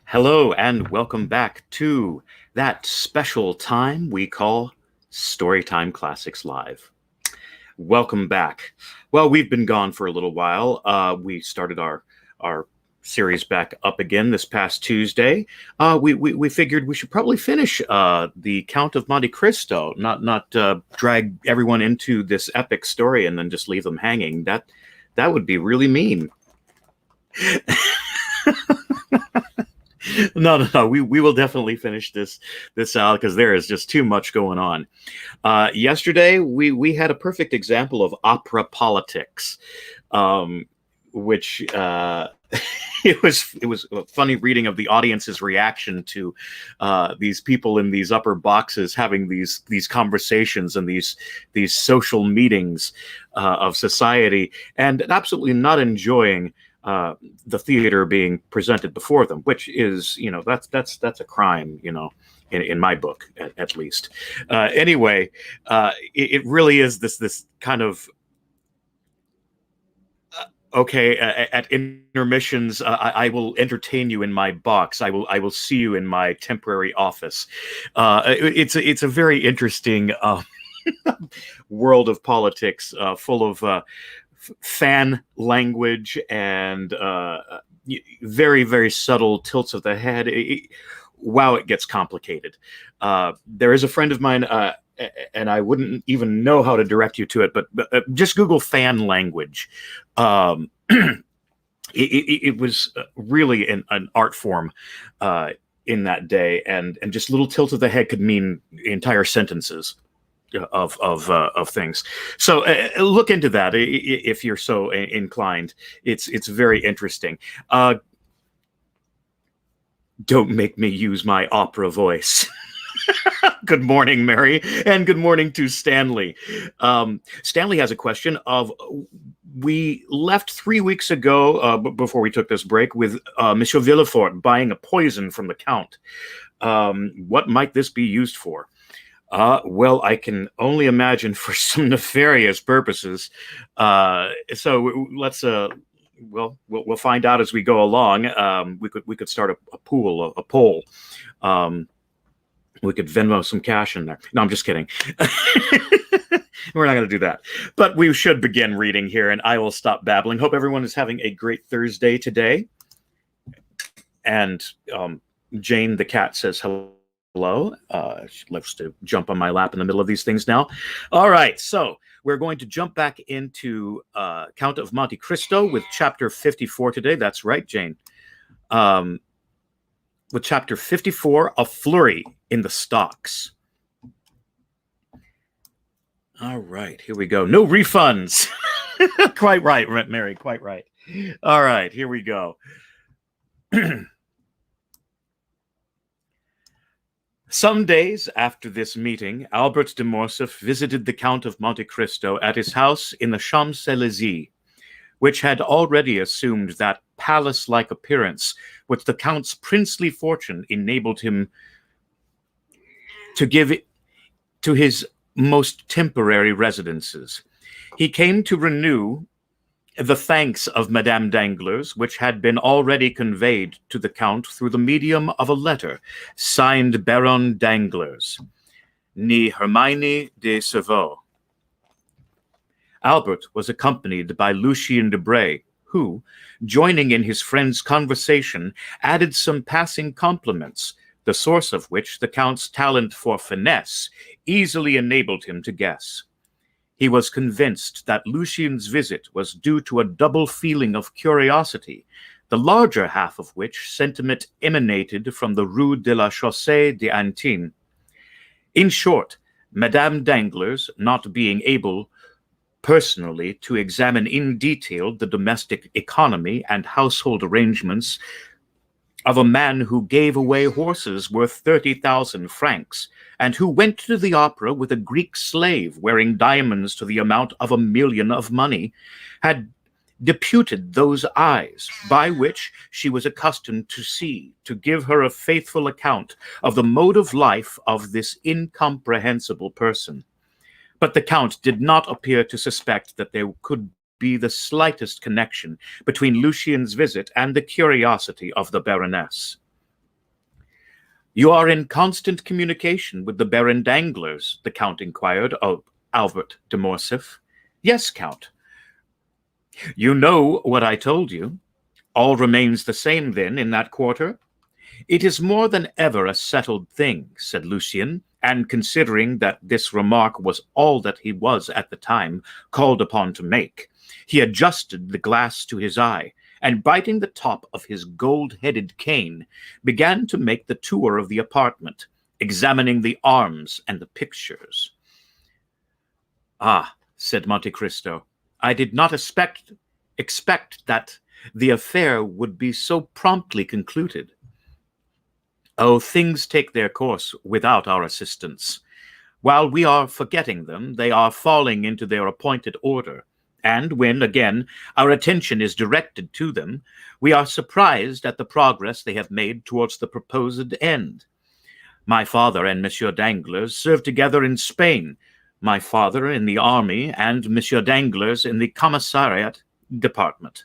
Hello, and welcome back to that special time we call Storytime Classics Live. Welcome back. Well, we've been gone for a little while. We started our series back up again this past Tuesday. We figured we should probably finish the Count of Monte Cristo, not drag everyone into this epic story and then just leave them hanging. That would be really mean. No. We will definitely finish this out because there is just too much going on. Yesterday, we had a perfect example of opera politics, which it was a funny reading of the audience's reaction to these people in these upper boxes having these conversations and these social meetings of society, and absolutely not enjoying the theater being presented before them, which is, that's a crime, in my book, at least. Anyway, it really is this kind of okay. At intermissions, I will entertain you in my box. I will see you in my temporary office. It's a very interesting world of politics, full of fan language and very, very subtle tilts of the head. Wow, it gets complicated. There is a friend of mine, and I wouldn't even know how to direct you to it, but just Google fan language. It was really an art form in that day, and just little tilt of the head could mean entire sentences of things. So look into that if you're so inclined. It's very interesting. Don't make me use my opera voice. Good morning, Mary, and good morning to Stanley. Stanley has a question of, we left 3 weeks ago, before we took this break, with Monsieur Villefort buying a poison from the Count. What might this be used for? Well, I can only imagine for some nefarious purposes. So let's we'll find out as we go along. We could start a poll. We could Venmo some cash in there. No, I'm just kidding. We're not going to do that. But we should begin reading here, and I will stop babbling. Hope everyone is having a great Thursday today. And Jane the cat says hello. She loves to jump on my lap in the middle of these things now. All right, so we're going to jump back into Count of Monte Cristo with chapter 54 today. That's right, Jane. With chapter 54, A Flurry in the Stocks. All right, here we go. No refunds. Quite right, Mary, quite right. All right, here we go. Some days after this meeting, Albert de Morcerf visited the Count of Monte Cristo at his house in the Champs-Élysées, which had already assumed that palace-like appearance which the Count's princely fortune enabled him to give to his most temporary residences. He came to renew the thanks of Madame Danglars, which had been already conveyed to the Count through the medium of a letter signed Baron Danglars, née Herminie de Cerveau. Albert was accompanied by Lucien Debray, who, joining in his friend's conversation, added some passing compliments, the source of which the Count's talent for finesse easily enabled him to guess. He was convinced that Lucien's visit was due to a double feeling of curiosity, the larger half of which sentiment emanated from the Rue de la Chaussée d'Antin. In short, Madame Danglars, not being able personally to examine in detail the domestic economy and household arrangements of a man who gave away horses worth 30,000 francs, and who went to the opera with a Greek slave wearing diamonds to the amount of 1,000,000 of money, had deputed those eyes by which she was accustomed to see, to give her a faithful account of the mode of life of this incomprehensible person. But the Count did not appear to suspect that there could be the slightest connection between Lucien's visit and the curiosity of the Baroness. "You are in constant communication with the Baron Danglars?" the Count inquired of Albert de Morcerf. "Yes, Count." "You know what I told you? All remains the same, then, in that quarter?" "It is more than ever a settled thing," said Lucien, and considering that this remark was all that he was at the time called upon to make, he adjusted the glass to his eye, and biting the top of his gold-headed cane, began to make the tour of the apartment, examining the arms and the pictures. "Ah," said Monte Cristo, "I did not expect that the affair would be so promptly concluded." "Oh, things take their course without our assistance. While we are forgetting them, they are falling into their appointed order, and when, again, our attention is directed to them, we are surprised at the progress they have made towards the proposed end. My father and Monsieur Danglars served together in Spain, my father in the army and Monsieur Danglars in the commissariat department.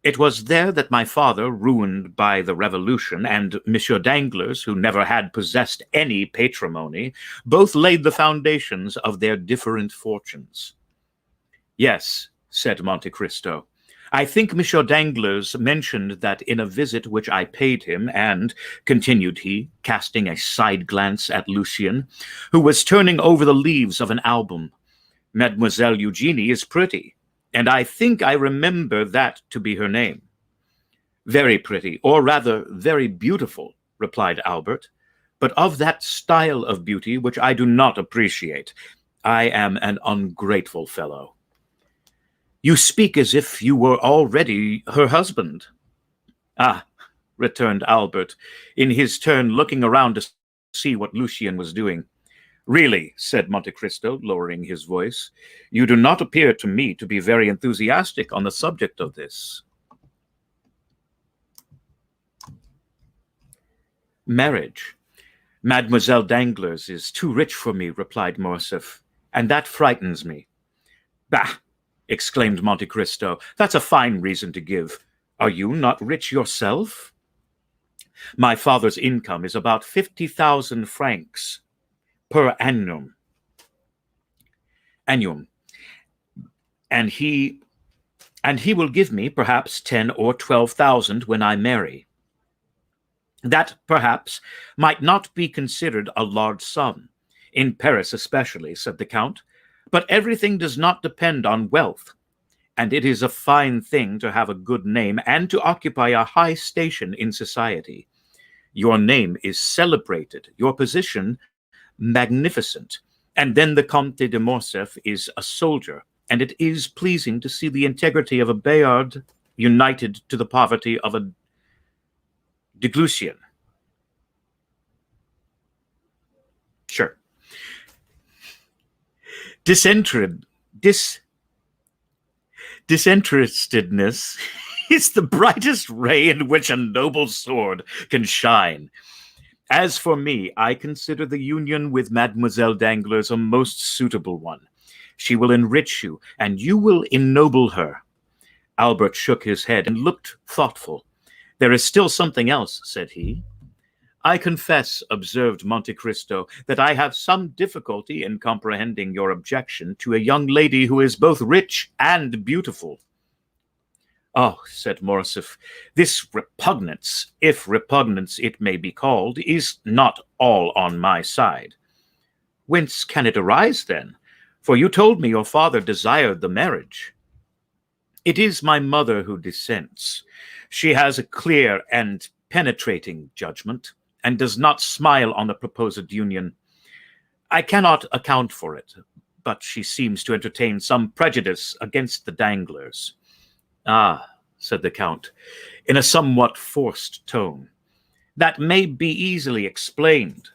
It was there that my father, ruined by the Revolution, and Monsieur Danglars, who never had possessed any patrimony, both laid the foundations of their different fortunes." "Yes," said Monte Cristo. "I think Monsieur Danglars mentioned that in a visit which I paid him, and," continued he, casting a side glance at Lucien, who was turning over the leaves of an album, "Mademoiselle Eugénie is pretty, and I think I remember that to be her name." "Very pretty, or rather very beautiful," replied Albert, "but of that style of beauty which I do not appreciate. I am an ungrateful fellow." "You speak as if you were already her husband." "Ah," returned Albert, in his turn looking around to see what Lucien was doing. "Really," said Monte Cristo, lowering his voice, "you do not appear to me to be very enthusiastic on the subject of this." "Marriage. Mademoiselle Danglars is too rich for me," replied Morcerf, "and that frightens me." "Bah!" exclaimed Monte Cristo, "that's a fine reason to give. Are you not rich yourself?" "My father's income is about 50,000 francs per annum, and he will give me perhaps 10 or 12,000 when I marry. That, perhaps, might not be considered a large sum, in Paris especially," said the Count, "but everything does not depend on wealth, and it is a fine thing to have a good name and to occupy a high station in society. Your name is celebrated, your position magnificent, and then the Comte de Morcerf is a soldier, and it is pleasing to see the integrity of a Bayard united to the poverty of a Deglucian." "Sure." Disinterestedness is the brightest ray in which a noble sword can shine. As for me, I consider the union with Mademoiselle Danglars a most suitable one. She will enrich you, and you will ennoble her." Albert shook his head and looked thoughtful. "There is still something else," said he. "I confess," observed Monte Cristo, "that I have some difficulty in comprehending your objection to a young lady who is both rich and beautiful." "Oh," said Morcerf, "this repugnance, if repugnance it may be called, is not all on my side." "Whence can it arise, then? For you told me your father desired the marriage." "It is my mother who dissents. She has a clear and penetrating judgment, and does not smile on the proposed union. I cannot account for it, but she seems to entertain some prejudice against the Danglars." "Ah," said the Count, in a somewhat forced tone, "that may be easily explained.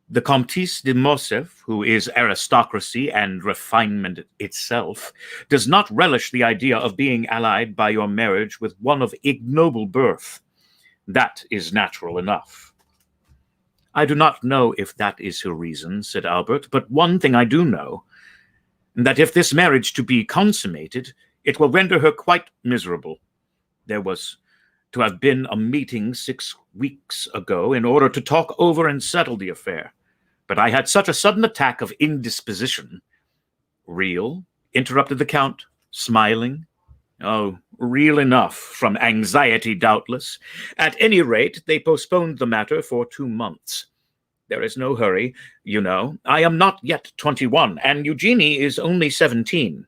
The Comtesse de Morcerf, who is aristocracy and refinement itself, does not relish the idea of being allied by your marriage with one of ignoble birth. That is natural enough." "I do not know if that is her reason," said Albert, "but one thing I do know. and that if this marriage to be consummated, it will render her quite miserable. There was to have been a meeting 6 weeks ago in order to talk over and settle the affair, but I had such a sudden attack of indisposition. Real? Interrupted the Count, smiling. Oh, real enough, from anxiety, doubtless. At any rate, they postponed the matter for 2 months. There is no hurry, you know. I am not yet 21, and Eugenie is only 17.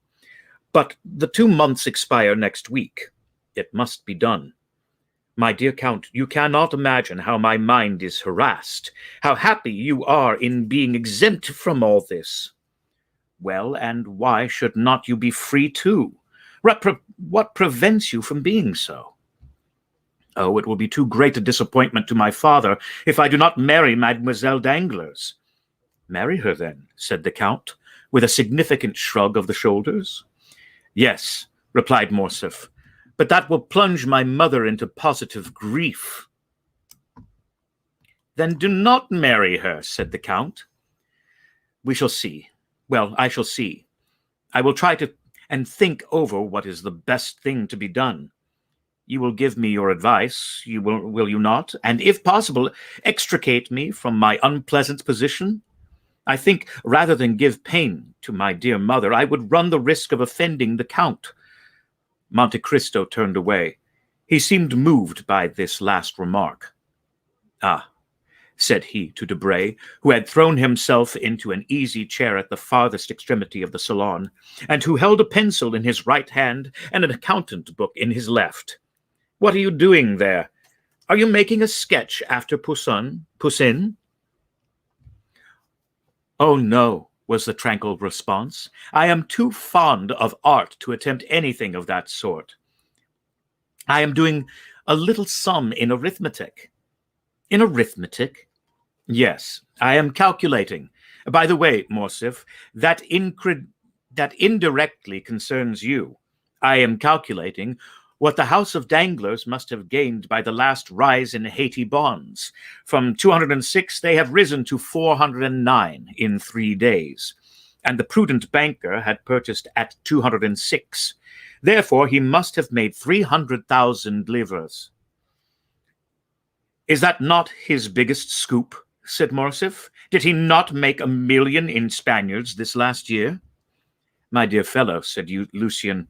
But the 2 months expire next week. It must be done. My dear Count, you cannot imagine how my mind is harassed, how happy you are in being exempt from all this. Well, and why should not you be free too? What prevents you from being so? Oh, it will be too great a disappointment to my father if I do not marry Mademoiselle Danglars. Marry her, then, said the Count, with a significant shrug of the shoulders. Yes, replied Morcerf, but that will plunge my mother into positive grief. Then do not marry her, said the Count. We shall see. Well, I shall see. I will try to and think over what is the best thing to be done. You will give me your advice, will you not? And if possible, extricate me from my unpleasant position? I think, rather than give pain to my dear mother, I would run the risk of offending the Count. Monte Cristo turned away. He seemed moved by this last remark. Ah, said he to Debray, who had thrown himself into an easy chair at the farthest extremity of the salon, and who held a pencil in his right hand and an accountant book in his left. What are you doing there? Are you making a sketch after Poussin? Oh, no, was the tranquil response. I am too fond of art to attempt anything of that sort. I am doing a little sum in arithmetic. In arithmetic? Yes, I am calculating. By the way, Morcerf, that indirectly concerns you. I am calculating what the House of Danglars must have gained by the last rise in Haiti bonds. From 206, they have risen to 409 in 3 days, and the prudent banker had purchased at 206. Therefore, he must have made 300,000 livres. Is that not his biggest scoop? Said Morcerf. Did he not make 1 million in Spaniards this last year? My dear fellow, said Lucien,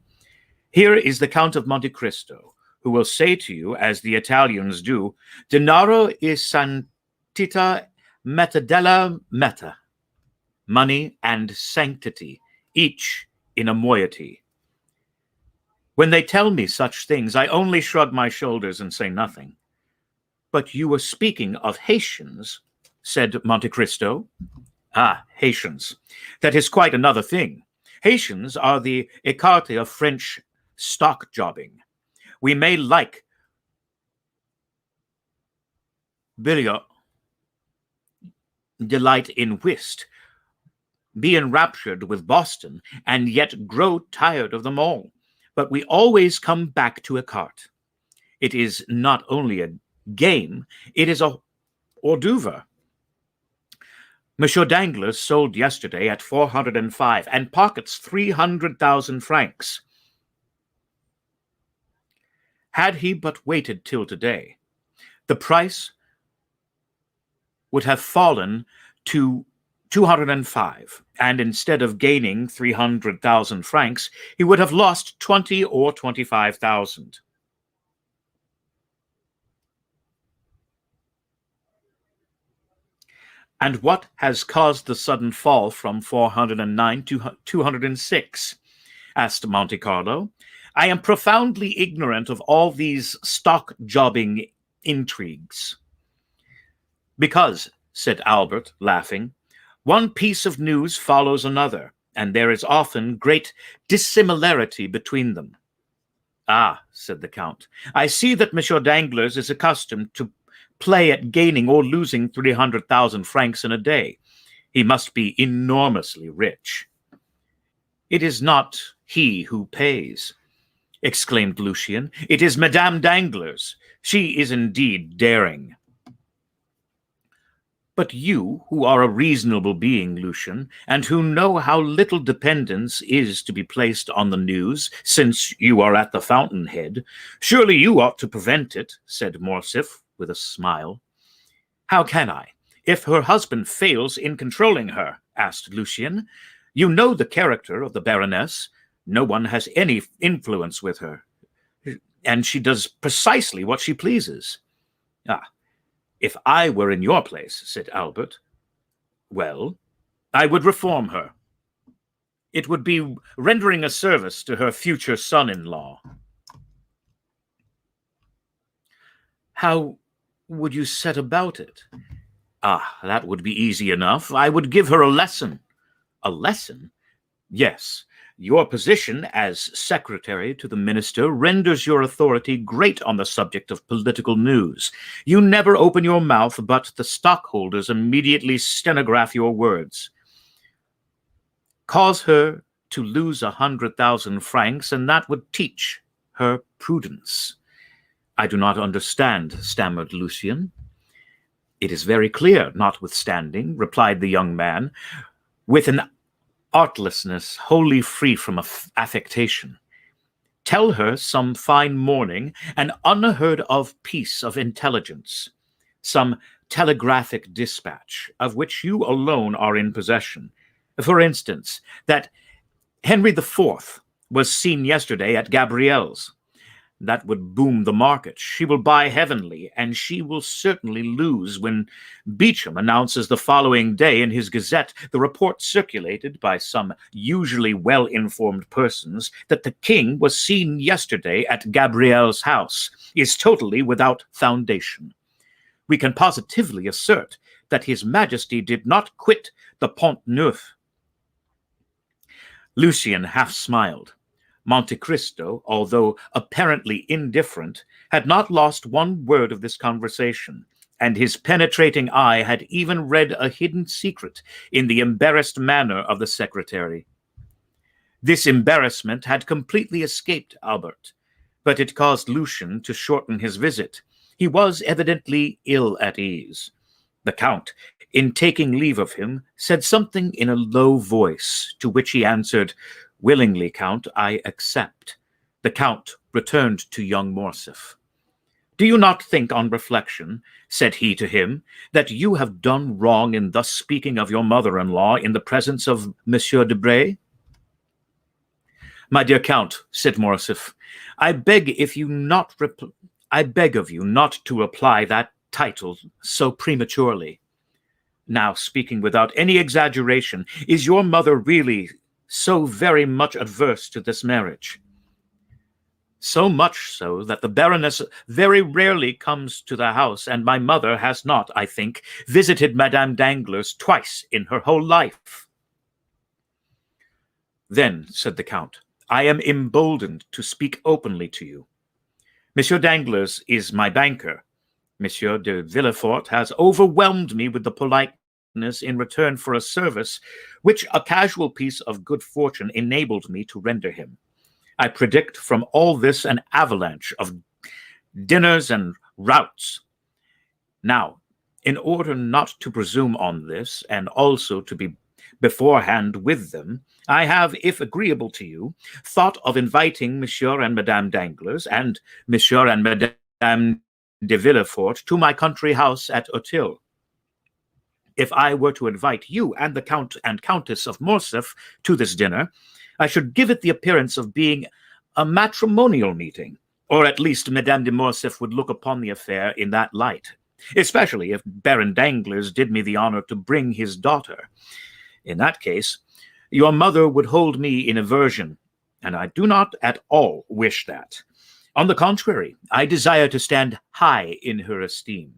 here is the Count of Monte Cristo, who will say to you, as the Italians do, denaro e sanctità meta della meta, money and sanctity, each in a moiety. When they tell me such things, I only shrug my shoulders and say nothing. But you were speaking of Haitians, said Monte Cristo. Ah, Haitians. That is quite another thing. Haitians are the écarté of French stock jobbing. We may like billiard, delight in whist, be enraptured with Boston, and yet grow tired of them all. But we always come back to écarté. It is not only a game, it is a hors d'oeuvre. Monsieur Danglars sold yesterday at 405 and pockets 300,000 francs. Had he but waited till today, the price would have fallen to 205, and instead of gaining 300,000 francs, he would have lost 20 or 25,000. And what has caused the sudden fall from 409 to 206? Asked Monte Carlo. I am profoundly ignorant of all these stock-jobbing intrigues. Because, said Albert, laughing, one piece of news follows another, and there is often great dissimilarity between them. Ah, said the Count, I see that Monsieur Danglars is accustomed to play at gaining or losing 300,000 francs in a day. He must be enormously rich. It is not he who pays, exclaimed Lucien. It is Madame Danglars. She is indeed daring. But you, who are a reasonable being, Lucian, and who know how little dependence is to be placed on the news, since you are at the fountainhead, surely you ought to prevent it, said Morcerf with a smile. How can I, if her husband fails in controlling her? Asked Lucian. You know the character of the Baroness. No one has any influence with her, and she does precisely what she pleases. Ah, if I were in your place, said Albert, well, I would reform her. It would be rendering a service to her future son-in-law. How would you set about it? Ah, that would be easy enough. I would give her a lesson. A lesson? Yes. Your position as secretary to the minister renders your authority great on the subject of political news. You never open your mouth, but the stockholders immediately stenograph your words. Cause her to lose 100,000 francs, and that would teach her prudence. I do not understand, stammered Lucian. It is very clear, notwithstanding, replied the young man, with an artlessness wholly free from affectation. Tell her some fine morning an unheard-of piece of intelligence, some telegraphic dispatch of which you alone are in possession. For instance, that Henry IV was seen yesterday at Gabriel's. That would boom the market. She will buy heavenly, and she will certainly lose when Beecham announces the following day in his Gazette the report circulated by some usually well-informed persons that the king was seen yesterday at Gabriel's house is totally without foundation. We can positively assert that his Majesty did not quit the Pont Neuf. Lucian half smiled. Monte Cristo, although apparently indifferent, had not lost one word of this conversation, and his penetrating eye had even read a hidden secret in the embarrassed manner of the secretary. This embarrassment had completely escaped Albert, but it caused Lucian to shorten his visit. He was evidently ill at ease. The Count, in taking leave of him, said something in a low voice, to which he answered, Willingly, Count, I accept. The Count returned to young Morcerf. Do you not think on reflection, said he to him, that you have done wrong in thus speaking of your mother-in-law in the presence of Monsieur Debray? My dear Count, said Morcerf, I beg of you not to apply that title so prematurely. Now, speaking without any exaggeration, is your mother really so very much adverse to this marriage? So much so that the Baroness very rarely comes to the house, and my mother has not, I think, visited Madame Danglars twice in her whole life. Then, said the Count, I am emboldened to speak openly to you. Monsieur Danglars is my banker. Monsieur de Villefort has overwhelmed me with the politeness in return for a service which a casual piece of good fortune enabled me to render him. I predict from all this an avalanche of dinners and routs. Now, in order not to presume on this, and also to be beforehand with them, I have, if agreeable to you, thought of inviting Monsieur and Madame Danglars and Monsieur and Madame de Villefort to my country house at Auteuil. If I were to invite you and the Count and Countess of Morcerf to this dinner, I should give it the appearance of being a matrimonial meeting, or at least Madame de Morcerf would look upon the affair in that light, especially if Baron Danglars did me the honor to bring his daughter. In that case, your mother would hold me in aversion, and I do not at all wish that. On the contrary, I desire to stand high in her esteem.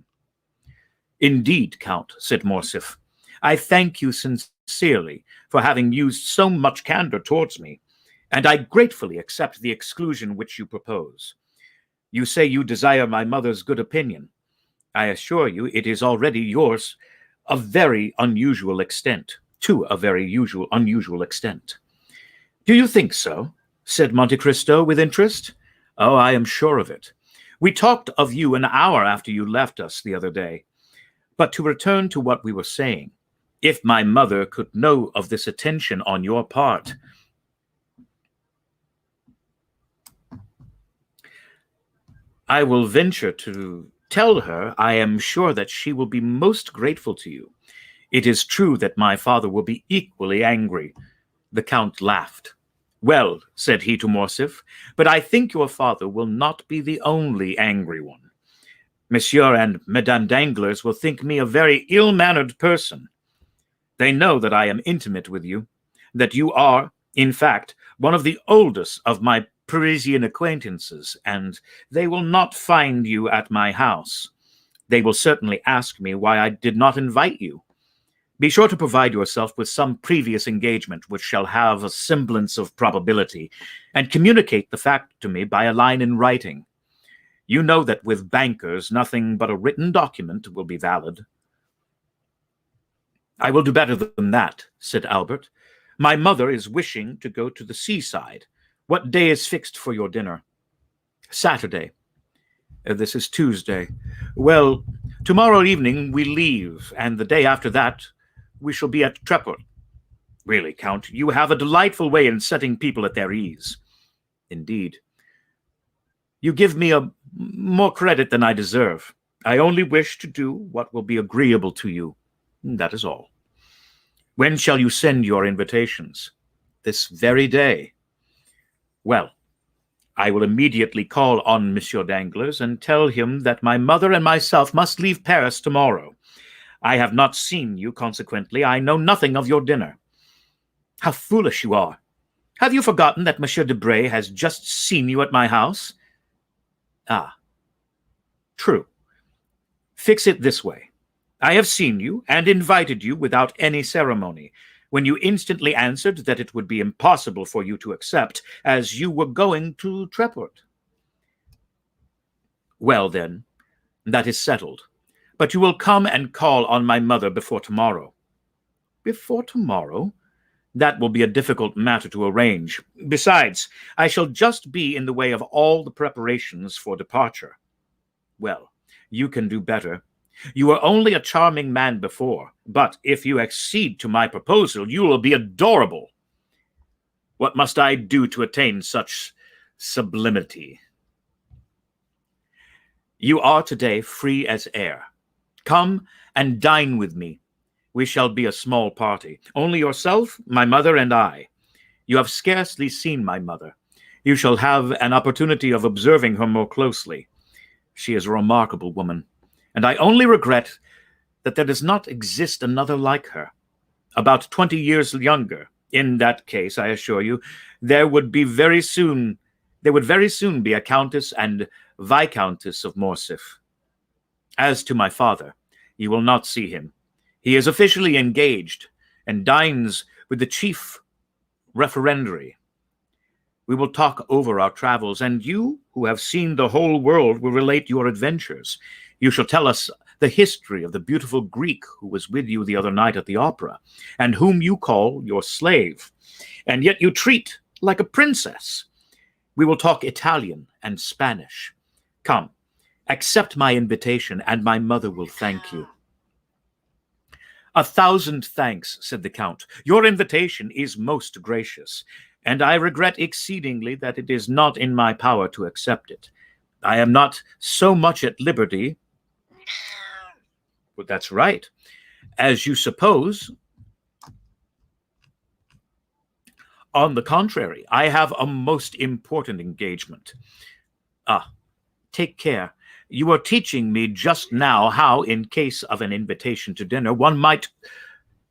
Indeed, Count, said Morcerf, I thank you sincerely for having used so much candor towards me, and I gratefully accept the exclusion which you propose. You say you desire my mother's good opinion. I assure you it is already yours to a very unusual extent. Do you think so? Said Monte Cristo with interest. Oh, I am sure of it. We talked of you an hour after you left us the other day. But to return to what we were saying, if my mother could know of this attention on your part, I will venture to tell her I am sure that she will be most grateful to you. It is true that my father will be equally angry. The Count laughed. Well, said he to Morcerf, but I think your father will not be the only angry one. Monsieur and Madame Danglars will think me a very ill-mannered person. They know that I am intimate with you, that you are, in fact, one of the oldest of my Parisian acquaintances, and they will not find you at my house. They will certainly ask me why I did not invite you. Be sure to provide yourself with some previous engagement which shall have a semblance of probability, and communicate the fact to me by a line in writing. You know that with bankers nothing but a written document will be valid. I will do better than that, said Albert. My mother is wishing to go to the seaside. What day is fixed for your dinner? Saturday. This is Tuesday. Well, tomorrow evening we leave, and the day after that we shall be at Treport. Really, Count, you have a delightful way in setting people at their ease. Indeed. You give me more credit than I deserve. I only wish to do what will be agreeable to you. That is all. When shall you send your invitations? This very day. Well, I will immediately call on Monsieur Danglars and tell him that my mother and myself must leave Paris tomorrow. I have not seen you, consequently I know nothing of your dinner. How foolish you are! Have you forgotten that Monsieur Debray has just seen you at my house? Ah, true. Fix it this way. I have seen you and invited you without any ceremony, when you instantly answered that it would be impossible for you to accept, as you were going to Treport. Well, then, that is settled. But you will come and call on my mother before tomorrow. Before tomorrow? That will be a difficult matter to arrange. Besides, I shall just be in the way of all the preparations for departure. Well, you can do better. You were only a charming man before, but if you accede to my proposal, you will be adorable. What must I do to attain such sublimity? You are today free as air. Come and dine with me. We shall be a small party, only yourself, my mother, and I. You have scarcely seen my mother. You shall have an opportunity of observing her more closely. She is a remarkable woman, and I only regret that there does not exist another like her. About 20 years younger. In that case, I assure you, there would very soon be a Countess and Viscountess of Morcerf. As to my father, you will not see him. He is officially engaged and dines with the chief referendary. We will talk over our travels, and you, who have seen the whole world, will relate your adventures. You shall tell us the history of the beautiful Greek who was with you the other night at the opera, and whom you call your slave, and yet you treat like a princess. We will talk Italian and Spanish. Come, accept my invitation, and my mother will thank you. 1,000 thanks, said the Count. Your invitation is most gracious, and I regret exceedingly that it is not in my power to accept it. I am not so much at liberty. But that's right. As you suppose. On the contrary, I have a most important engagement. Take care. You were teaching me just now how, in case of an invitation to dinner, one might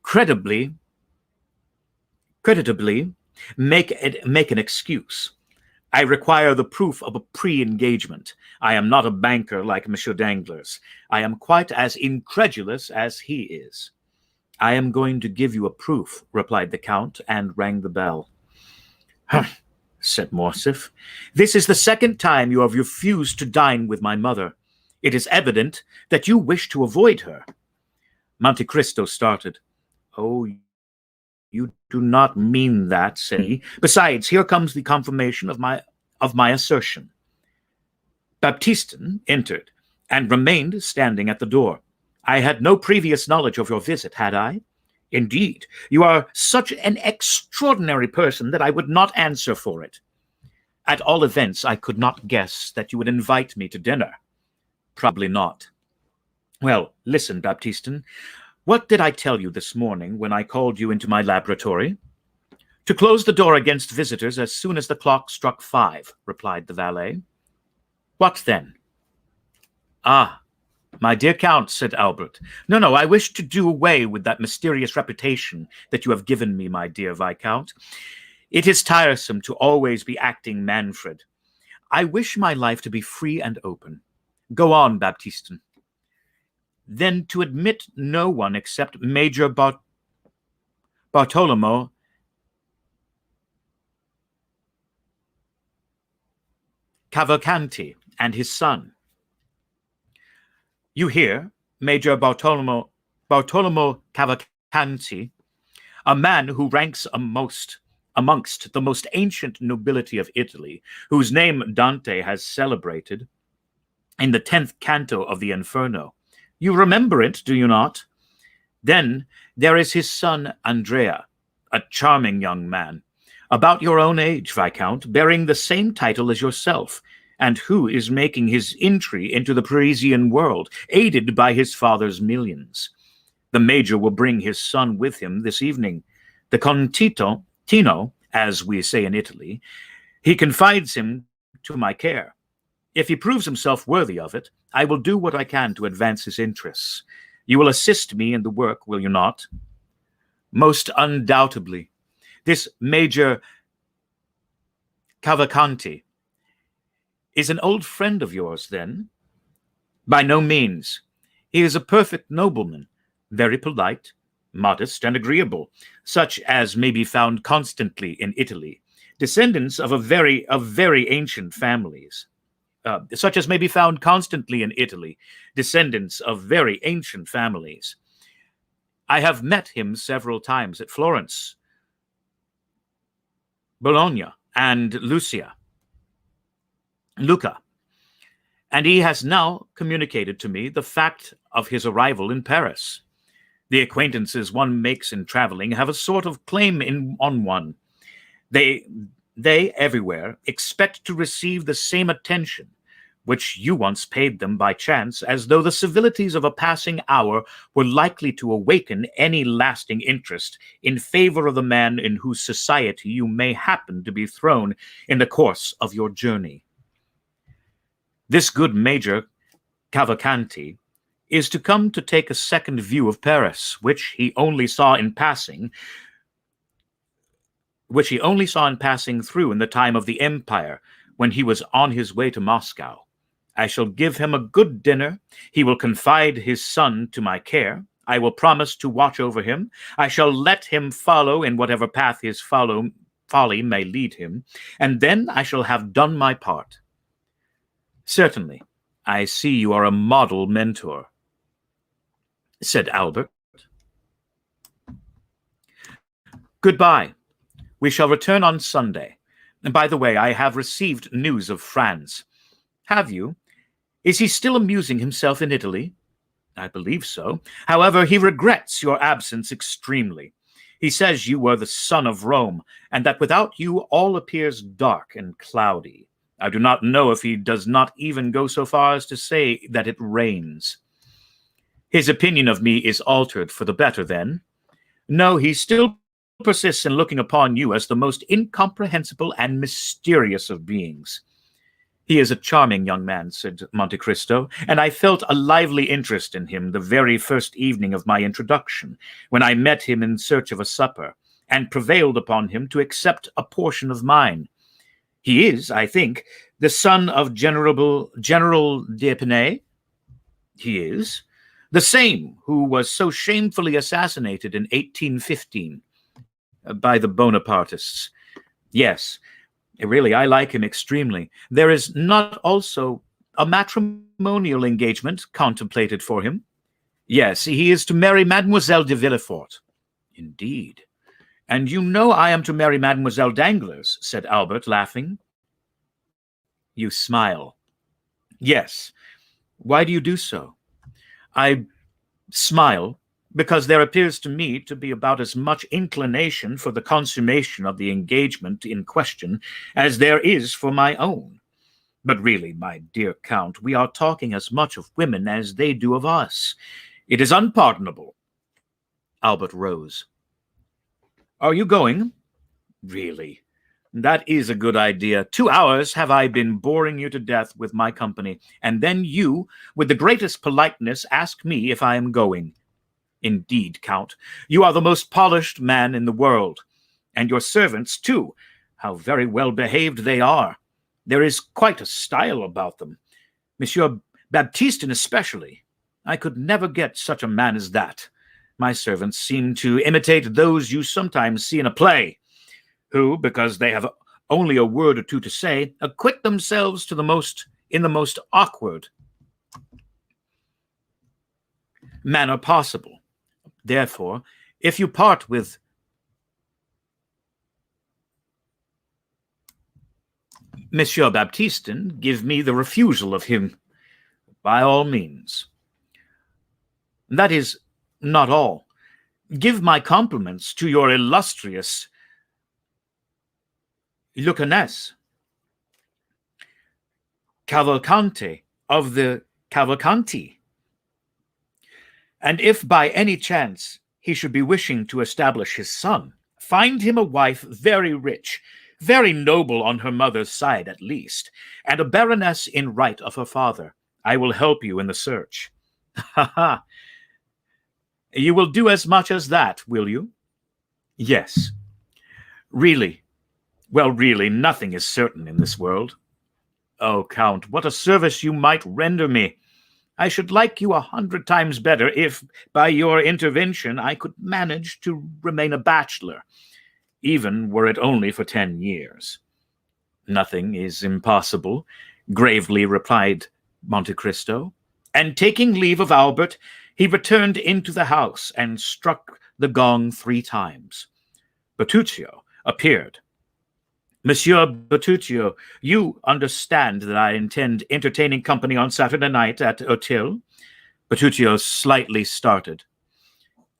creditably make an excuse. I require the proof of a pre-engagement. I am not a banker like Monsieur Danglars. I am quite as incredulous as he is. I am going to give you a proof, replied the Count, and rang the bell. Humph, said Morcerf. This is the second time you have refused to dine with my mother. It is evident that you wish to avoid her. Monte Cristo started. Oh, you do not mean that, said he. Besides, here comes the confirmation of my assertion. Baptistin entered and remained standing at the door. I had no previous knowledge of your visit, had I? Indeed, you are such an extraordinary person that I would not answer for it. At all events, I could not guess that you would invite me to dinner. Probably not. Well, listen, Baptistin. What did I tell you this morning when I called you into my laboratory? To close the door against visitors as soon as the clock struck 5, replied the valet. What then? Ah, my dear Count, said Albert. No, I wish to do away with that mysterious reputation that you have given me, my dear Viscount. It is tiresome to always be acting Manfred. I wish my life to be free and open. Go on, Baptistin. Then to admit no one except Major Bartolomeo Cavalcanti and his son. You hear, Major Bartolomeo Cavalcanti, a man who ranks amongst the most ancient nobility of Italy, whose name Dante has celebrated in the 10th canto of the Inferno. You remember it, do you not? Then there is his son Andrea, a charming young man, about your own age, Viscount, bearing the same title as yourself, and who is making his entry into the Parisian world, aided by his father's millions. The Major will bring his son with him this evening. The Tino, as we say in Italy, he confides him to my care. If he proves himself worthy of it, I will do what I can to advance his interests. You will assist me in the work, will you not? Most undoubtedly. This Major Cavalcanti is an old friend of yours, then? By no means. He is a perfect nobleman, very polite, modest, and agreeable, such as may be found constantly in Italy, descendants of very ancient families. Such as may be found constantly in Italy, descendants of very ancient families. I have met him several times at Florence, Bologna, and Lucca, and he has now communicated to me the fact of his arrival in Paris. The acquaintances one makes in traveling have a sort of claim on one. They everywhere expect to receive the same attention which you once paid them by chance, as though the civilities of a passing hour were likely to awaken any lasting interest in favor of the man in whose society you may happen to be thrown in the course of your journey. This good Major Cavalcanti is to come to take a second view of Paris, which he only saw in passing through in the time of the Empire, when he was on his way to Moscow. I shall give him a good dinner. He will confide his son to my care. I will promise to watch over him. I shall let him follow in whatever path his folly may lead him, and then I shall have done my part. Certainly, I see you are a model mentor, said Albert. Goodbye. We shall return on Sunday. And by the way, I have received news of Franz. Have you? Is he still amusing himself in Italy? I believe so. However, he regrets your absence extremely. He says you were the son of Rome, and that without you all appears dark and cloudy. I do not know if he does not even go so far as to say that it rains. His opinion of me is altered for the better, then? No, he still persists in looking upon you as the most incomprehensible and mysterious of beings. He is a charming young man, said Monte Cristo, and I felt a lively interest in him the very first evening of my introduction, when I met him in search of a supper, and prevailed upon him to accept a portion of mine. He is, I think, the son of General d'Épinay? He is. The same who was so shamefully assassinated in 1815 by the Bonapartists. Yes, really, I like him extremely. There is not also a matrimonial engagement contemplated for him? Yes, he is to marry Mademoiselle de Villefort. Indeed. And you know I am to marry Mademoiselle Danglars, said Albert, laughing. You smile. Yes. Why do you do so? I Smile, because there appears to me to be about as much inclination for the consummation of the engagement in question as there is for my own. But really, my dear Count, we are talking as much of women as they do of us. It is unpardonable. Albert rose. Are you going? Really? That is a good idea. 2 hours have I been boring you to death with my company, and then you, with the greatest politeness, ask me if I am going. Indeed, Count, you are the most polished man in the world. And your servants, too. How very well behaved they are. There is quite a style about them. Monsieur Baptistin especially. I could never get such a man as that. My servants seem to imitate those you sometimes see in a play, who, because they have only a word or two to say, acquit themselves in the most awkward manner possible. Therefore, if you part with Monsieur Baptistin, give me the refusal of him, by all means. That is not all. Give my compliments to your illustrious Lucanès, Cavalcante of the Cavalcanti. And if by any chance he should be wishing to establish his son, find him a wife very rich, very noble on her mother's side at least, and a baroness in right of her father. I will help you in the search. Ha ha! You will do as much as that, will you? Yes. Really? Well, really, nothing is certain in this world. Oh, Count, what a service you might render me! I should like you 100 times better if, by your intervention, I could manage to remain a bachelor, even were it only for 10 years. Nothing is impossible, gravely replied Monte Cristo, and taking leave of Albert, he returned into the house and struck the gong 3 times. Bertuccio appeared. Monsieur Bertuccio, you understand that I intend entertaining company on Saturday night at Auteuil? Bertuccio slightly started.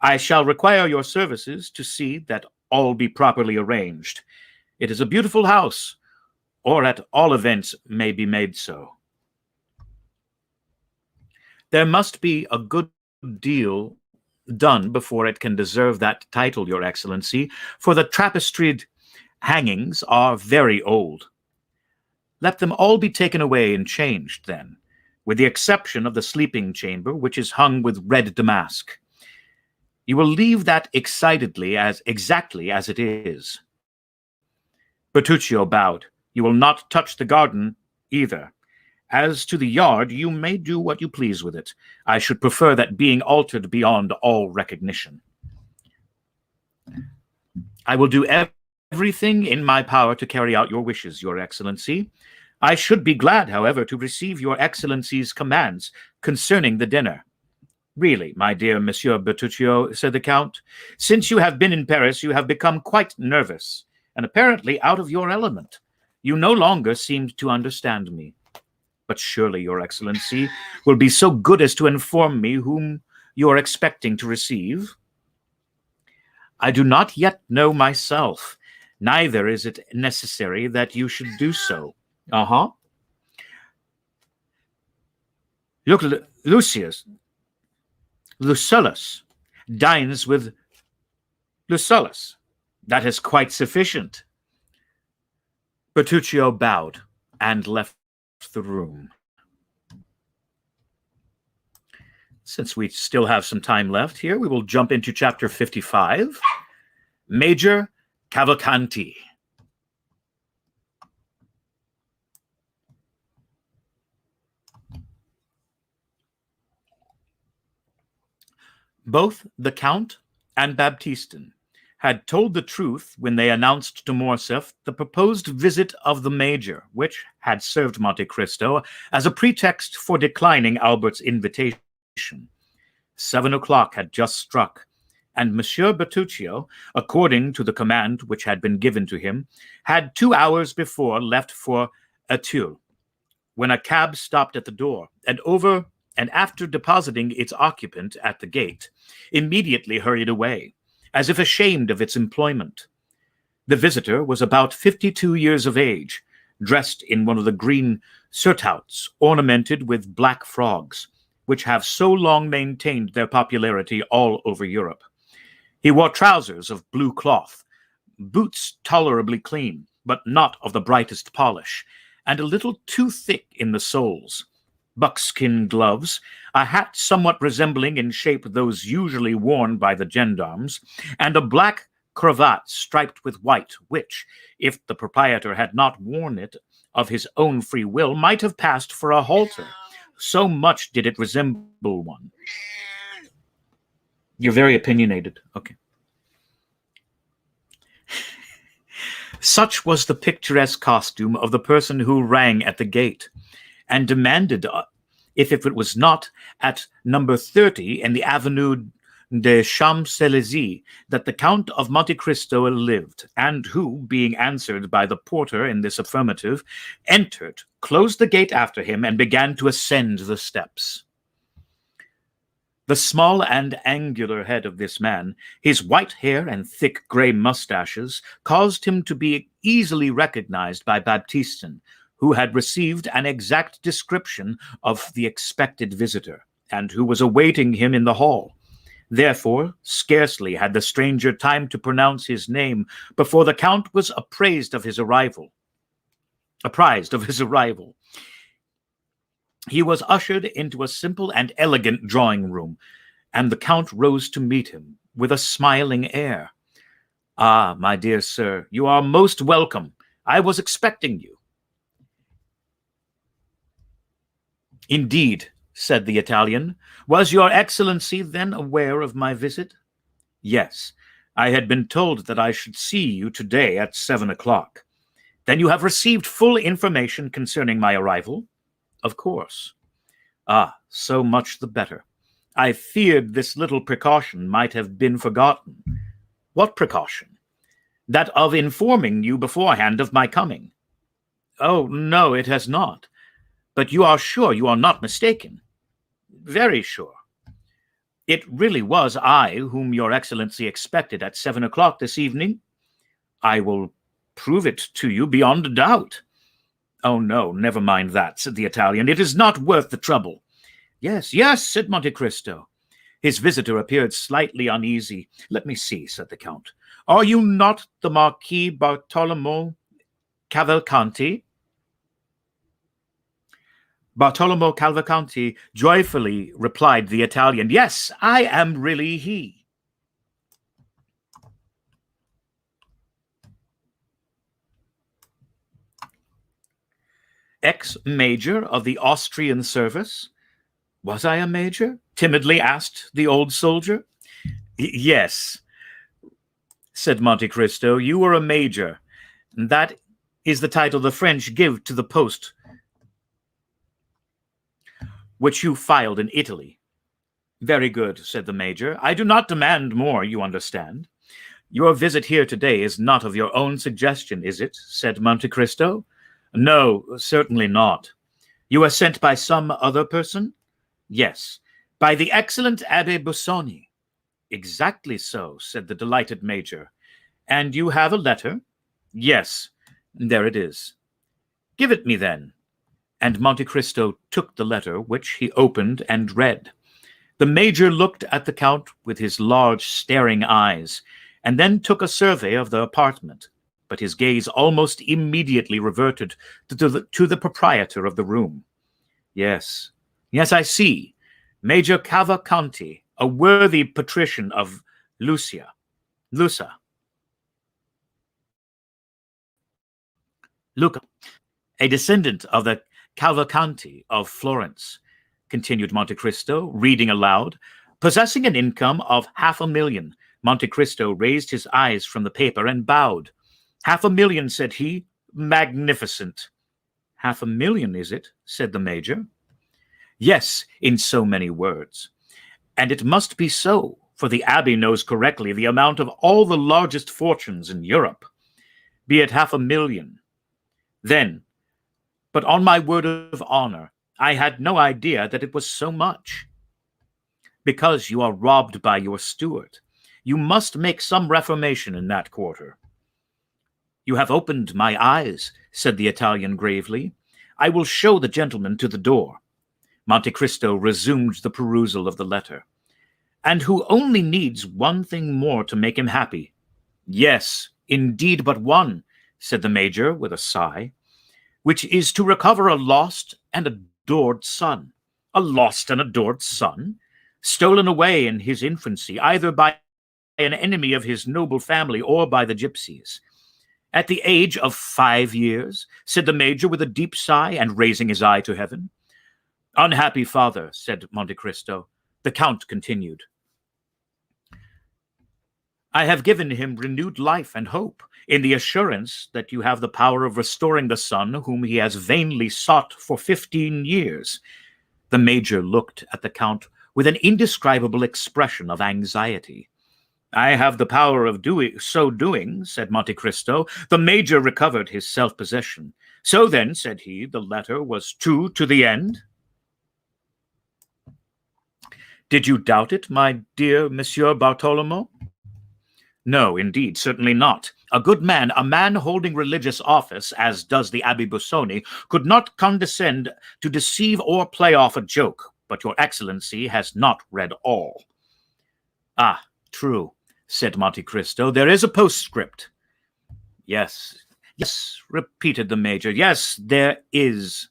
I shall require your services to see that all be properly arranged. It is a beautiful house, or at all events may be made so. There must be a good deal done before it can deserve that title, Your Excellency, for the tapestried hangings are very old. Let them all be taken away and changed, then, with the exception of the sleeping chamber, which is hung with red damask. You will leave that exactly as it is. Bertuccio bowed. You will not touch the garden either. As to the yard, you may do what you please with it. I should prefer that being altered beyond all recognition. I will do everything in my power to carry out your wishes, Your Excellency. I should be glad, however, to receive Your Excellency's commands concerning the dinner. Really, my dear Monsieur Bertuccio, said the Count, since you have been in Paris, you have become quite nervous, and apparently out of your element. You no longer seemed to understand me. But surely Your Excellency will be so good as to inform me whom you are expecting to receive? I do not yet know myself. Neither is it necessary that you should do so. Look, Lucullus dines with Lucullus. That is quite sufficient. Bertuccio bowed and left the room. Since we still have some time left here, we will jump into chapter 55, Major Cavalcanti. Both the Count and Baptistin had told the truth when they announced to Morcerf the proposed visit of the Major, which had served Monte Cristo as a pretext for declining Albert's invitation. 7 o'clock had just struck, and Monsieur Bertuccio, according to the command which had been given to him, had 2 hours before left for Auteuil, when a cab stopped at the door, and over and after depositing its occupant at the gate, immediately hurried away, as if ashamed of its employment. The visitor was about 52 years of age, dressed in one of the green surtouts ornamented with black frogs, which have so long maintained their popularity all over Europe. He wore trousers of blue cloth, boots tolerably clean, but not of the brightest polish, and a little too thick in the soles, buckskin gloves, a hat somewhat resembling in shape those usually worn by the gendarmes, and a black cravat striped with white, which, if the proprietor had not worn it of his own free will, might have passed for a halter. So much did it resemble one. You're very opinionated. Okay. Such was the picturesque costume of the person who rang at the gate and demanded if it was not at number 30 in the Avenue des Champs-Élysées that the Count of Monte Cristo lived, and who, being answered by the porter in this affirmative, entered, closed the gate after him, and began to ascend the steps. The small and angular head of this man, his white hair and thick gray mustaches, caused him to be easily recognized by Baptistin, who had received an exact description of the expected visitor, and who was awaiting him in the hall. Therefore, scarcely had the stranger time to pronounce his name before the Count was apprised of his arrival. He was ushered into a simple and elegant drawing room, and the Count rose to meet him with a smiling air. "Ah, my dear sir, you are most welcome. I was expecting you." "Indeed," said the Italian. "Was your Excellency then aware of my visit?" "Yes, I had been told that I should see you today at 7 o'clock. Then you have received full information concerning my arrival?" "Of course." "Ah, so much the better. I feared this little precaution might have been forgotten." "What precaution?" "That of informing you beforehand of my coming." "Oh, no, it has not. But you are sure you are not mistaken?" "Very sure. It really was I whom your Excellency expected at 7 o'clock this evening?" "I will prove it to you beyond a doubt." "Oh, no, never mind that," said the Italian. "It is not worth the trouble." "Yes, yes," said Monte Cristo. His visitor appeared slightly uneasy. "Let me see," said the Count. "Are you not the Marquis Bartolomeo Cavalcanti?" Bartolomeo Cavalcanti joyfully replied the Italian. "Yes, I am really he." "Ex-major of the Austrian service?" "Was I a major?" timidly asked the old soldier. "Yes," said Monte Cristo, "you were a major. That is the title the French give to the post which you filed in Italy." "Very good," said the major. "I do not demand more, you understand." "Your visit here today is not of your own suggestion, is it?" said Monte Cristo. "No, certainly not." "You were sent by some other person?" "Yes, by the excellent Abbé Busoni." "Exactly so," said the delighted major. "And you have a letter?" "Yes, there it is." "Give it me, then." And Monte Cristo took the letter, which he opened and read. The major looked at the Count with his large, staring eyes, and then took a survey of the apartment, but his gaze almost immediately reverted to the proprietor of the room. Yes, I see. Major Cavalcanti, a worthy patrician of Luca, a descendant of the Cavalcanti of Florence," continued Monte Cristo, reading aloud. "Possessing an income of 500,000, Monte Cristo raised his eyes from the paper and bowed. 500,000, said he. "Magnificent." 500,000, is it? Said the major. "Yes, in so many words. And it must be so, for the abbé knows correctly the amount of all the largest fortunes in Europe. Be it 500,000. Then, but on my word of honor, I had no idea that it was so much. Because you are robbed by your steward. You must make some reformation in that quarter. You have opened my eyes, said the Italian gravely. I will show the gentleman to the door. Monte Cristo resumed the perusal of the letter. And who only needs one thing more to make him happy. Yes, indeed, but one, said the Major with a sigh, which is to recover a lost and adored son. A lost and adored son? Stolen away in his infancy, either by an enemy of his noble family or by the gypsies. At the age of 5 years, said the Major with a deep sigh and raising his eye to heaven. Unhappy father, said Monte Cristo. The Count continued. I have given him renewed life and hope, in the assurance that you have the power of restoring the son whom he has vainly sought for 15 years. The Major looked at the Count with an indescribable expression of anxiety. I have the power of so doing, said Monte Cristo. The Major recovered his self-possession. So then, said he, the letter was true to the end? Did you doubt it, my dear Monsieur Bartolomeo? No, indeed, certainly not. A good man, a man holding religious office, as does the Abbé Busoni, could not condescend to deceive or play off a joke, but your Excellency has not read all. Ah, true, said Monte Cristo. There is a postscript. Yes, yes, repeated the Major. Yes, there is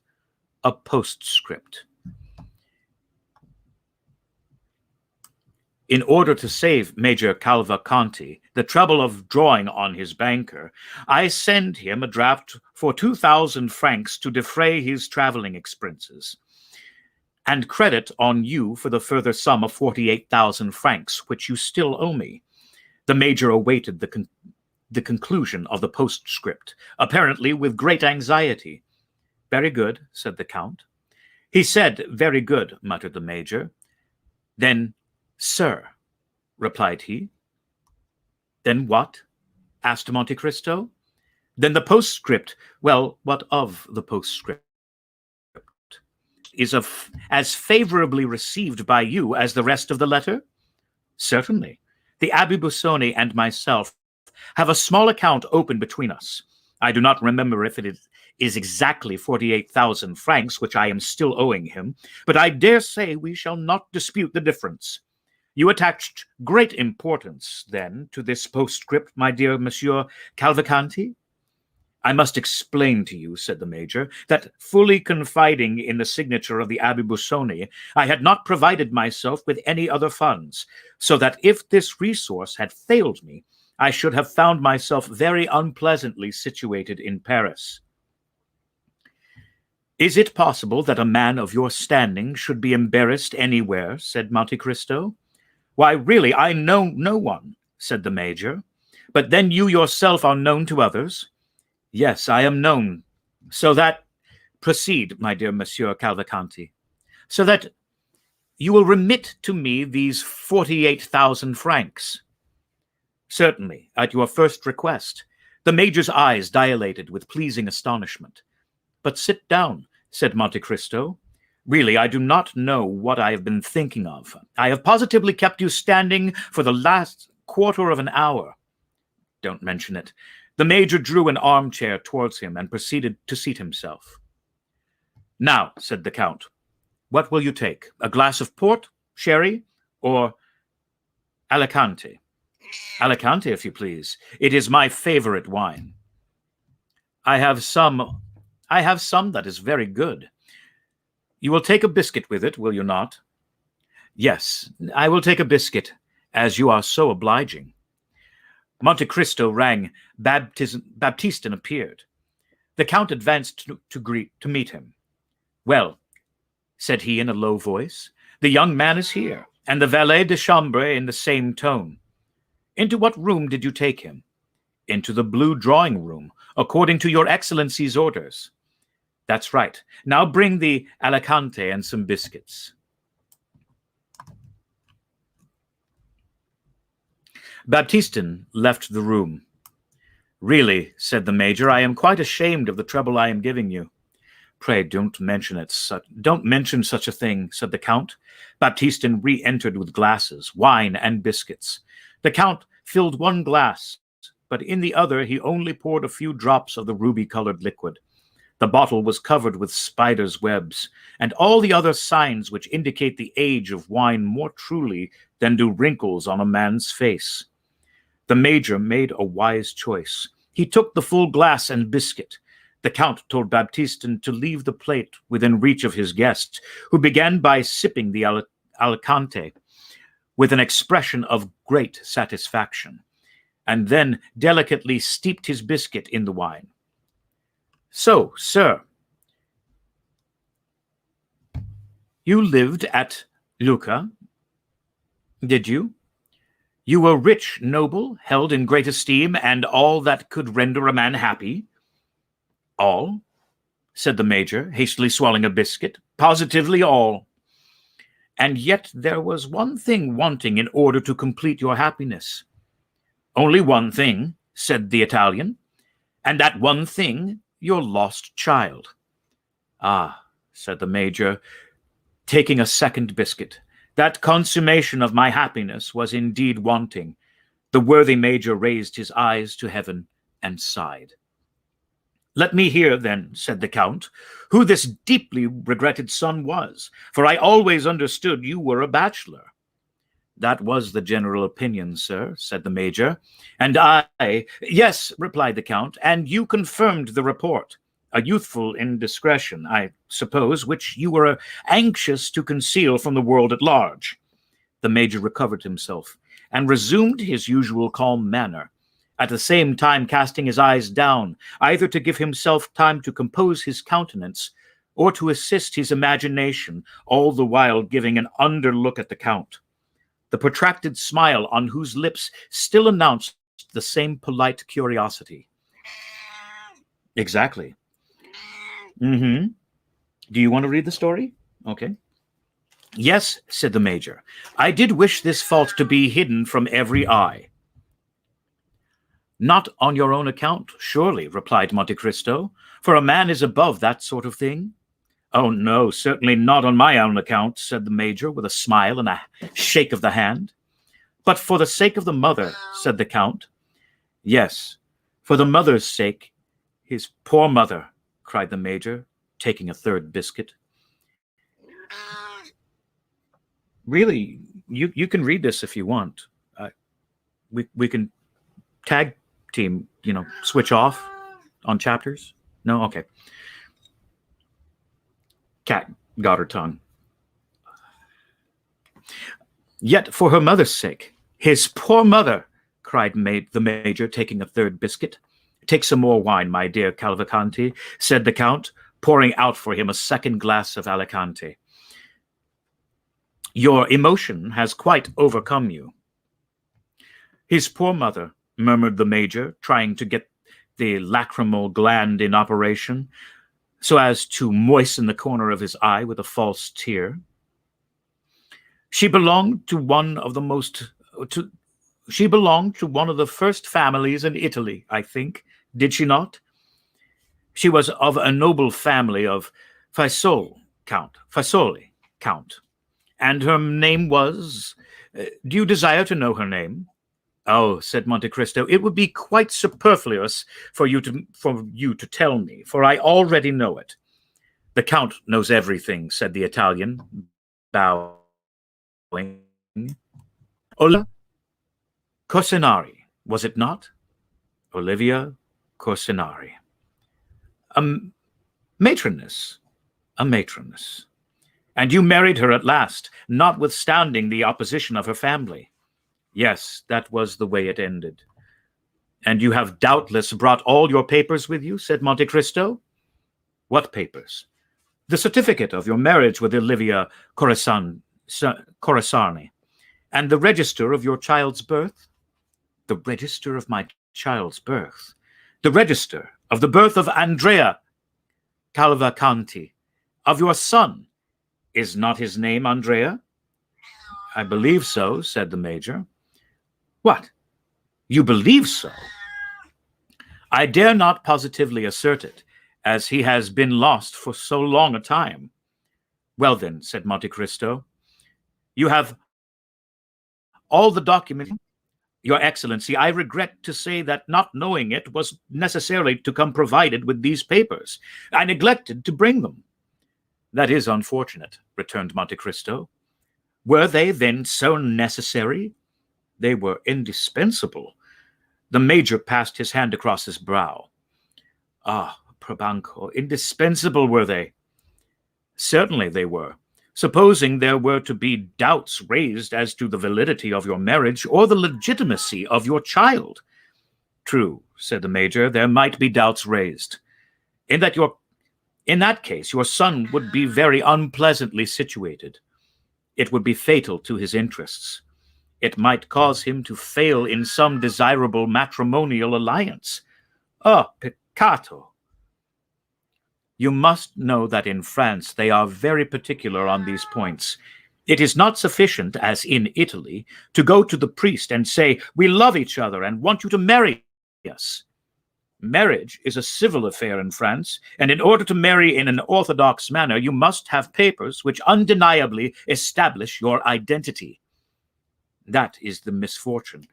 a postscript. In order to save Major Cavalcanti the trouble of drawing on his banker, I send him a draft for 2,000 francs to defray his traveling expenses, and credit on you for the further sum of 48,000 francs, which you still owe me. The Major awaited the conclusion of the postscript, apparently with great anxiety. Very good, said the Count. He said, very good, muttered the Major. Then, sir, replied he. Then what? Asked Monte Cristo. Then the postscript. Well, what of the postscript? Is as favorably received by you as the rest of the letter? Certainly. The Abbé Busoni and myself have a small account open between us. I do not remember if it is exactly 48,000 francs, which I am still owing him, but I dare say we shall not dispute the difference. You attached great importance, then, to this postscript, my dear Monsieur Cavalcanti? I must explain to you, said the Major, that fully confiding in the signature of the Abbé Busoni, I had not provided myself with any other funds, so that if this resource had failed me, I should have found myself very unpleasantly situated in Paris. Is it possible that a man of your standing should be embarrassed anywhere? Said Monte Cristo. Why, really, I know no one, said the Major. But then you yourself are known to others? Yes, I am known. So that, proceed, my dear Monsieur Cavalcanti, so that you will remit to me these 48,000 francs. Certainly, at your first request. The Major's eyes dilated with pleasing astonishment. But sit down, said Monte Cristo. Really, I do not know what I have been thinking of. I have positively kept you standing for the last quarter of an hour. Don't mention it. The Major drew an armchair towards him and proceeded to seat himself. Now, said the Count, what will you take? A glass of port, sherry, or Alicante? Alicante, if you please. It is my favorite wine. I have some that is very good. You will take a biscuit with it, will you not? Yes, I will take a biscuit, as you are so obliging. Monte Cristo rang. Baptistin appeared. The Count advanced to meet him. Well, said he in a low voice, the young man is here, and the valet de chambre in the same tone. Into what room did you take him? Into the blue drawing-room, according to your Excellency's orders. That's right. Now bring the Alicante and some biscuits. Baptistin left the room. Really, said the Major, I am quite ashamed of the trouble I am giving you. Pray don't mention it. Don't mention such a thing, said the Count. Baptistin re-entered with glasses, wine, and biscuits. The Count filled one glass, but in the other he only poured a few drops of the ruby-colored liquid. The bottle was covered with spiders' webs, and all the other signs which indicate the age of wine more truly than do wrinkles on a man's face. The Major made a wise choice. He took the full glass and biscuit. The Count told Baptistin to leave the plate within reach of his guest, who began by sipping the Alicante with an expression of great satisfaction, and then delicately steeped his biscuit in the wine. So, sir, you lived at Lucca, did you? You were rich, noble, held in great esteem, and all that could render a man happy? All, said the Major, hastily swallowing a biscuit. Positively all. And yet there was one thing wanting in order to complete your happiness. Only one thing, said the Italian, and that one thing, your lost child. Ah, said the Major, taking a second biscuit, that consummation of my happiness was indeed wanting. The worthy Major raised his eyes to heaven and sighed. Let me hear, then, said the Count, who this deeply regretted son was, for I always understood you were a bachelor. That was the general opinion, sir, said the Major. And yes, replied the Count, and you confirmed the report. A youthful indiscretion, I suppose, which you were anxious to conceal from the world at large. The Major recovered himself and resumed his usual calm manner, at the same time casting his eyes down, either to give himself time to compose his countenance or to assist his imagination, all the while giving an under-look at the Count, the protracted smile on whose lips still announced the same polite curiosity. Exactly. Do you want to read the story? Okay. Yes, said the Major. I did wish this fault to be hidden from every eye. Not on your own account, surely, replied Monte Cristo, for a man is above that sort of thing. Oh, no, certainly not on my own account, said the Major, with a smile and a shake of the hand. But for the sake of the mother, said the Count. Yes, for the mother's sake, his poor mother, cried the Major, taking a third biscuit. Really, you can read this if you want. We can tag team, switch off on chapters. No? Okay. Cat got her tongue. Yet for her mother's sake, his poor mother, cried the Major, taking a third biscuit. Take some more wine, my dear Cavalcanti, said the Count, pouring out for him a second glass of Alicante. Your emotion has quite overcome you. His poor mother, murmured the Major, trying to get the lachrymal gland in operation, so as to moisten the corner of his eye with a false tear. She belonged to one of the first families in Italy, I think, did she not? She was of a noble family of Faisoli, Count, and her name was... do you desire to know her name? Oh, said Monte Cristo, it would be quite superfluous for you to tell me, for I already know it. The Count knows everything, said the Italian, bowing. Ola Corsinari, was it not? Olivia Corsinari. A matroness. And you married her at last, notwithstanding the opposition of her family. Yes, that was the way it ended. And you have doubtless brought all your papers with you, said Monte Cristo. What papers? The certificate of your marriage with Olivia Corisani, and the register of your child's birth. The register of my child's birth. The register of the birth of Andrea Cavalcanti, of your son. Is not his name Andrea? I believe so, said the Major. What? You believe so? I dare not positively assert it, as he has been lost for so long a time. Well then, said Monte Cristo, you have all the documents. Your Excellency, I regret to say that not knowing it was necessary to come provided with these papers. I neglected to bring them. That is unfortunate, returned Monte Cristo. Were they then so necessary? They were indispensable. The Major passed his hand across his brow. Ah, Probanco, indispensable were they? Certainly they were. Supposing there were to be doubts raised as to the validity of your marriage or the legitimacy of your child. True, said the Major, there might be doubts raised. In that case, your son would be very unpleasantly situated. It would be fatal to his interests. It might cause him to fail in some desirable matrimonial alliance. Ah, peccato! You must know that in France they are very particular on these points. It is not sufficient, as in Italy, to go to the priest and say, we love each other and want you to marry us. Marriage is a civil affair in France, and in order to marry in an orthodox manner, you must have papers which undeniably establish your identity. That is the misfortune.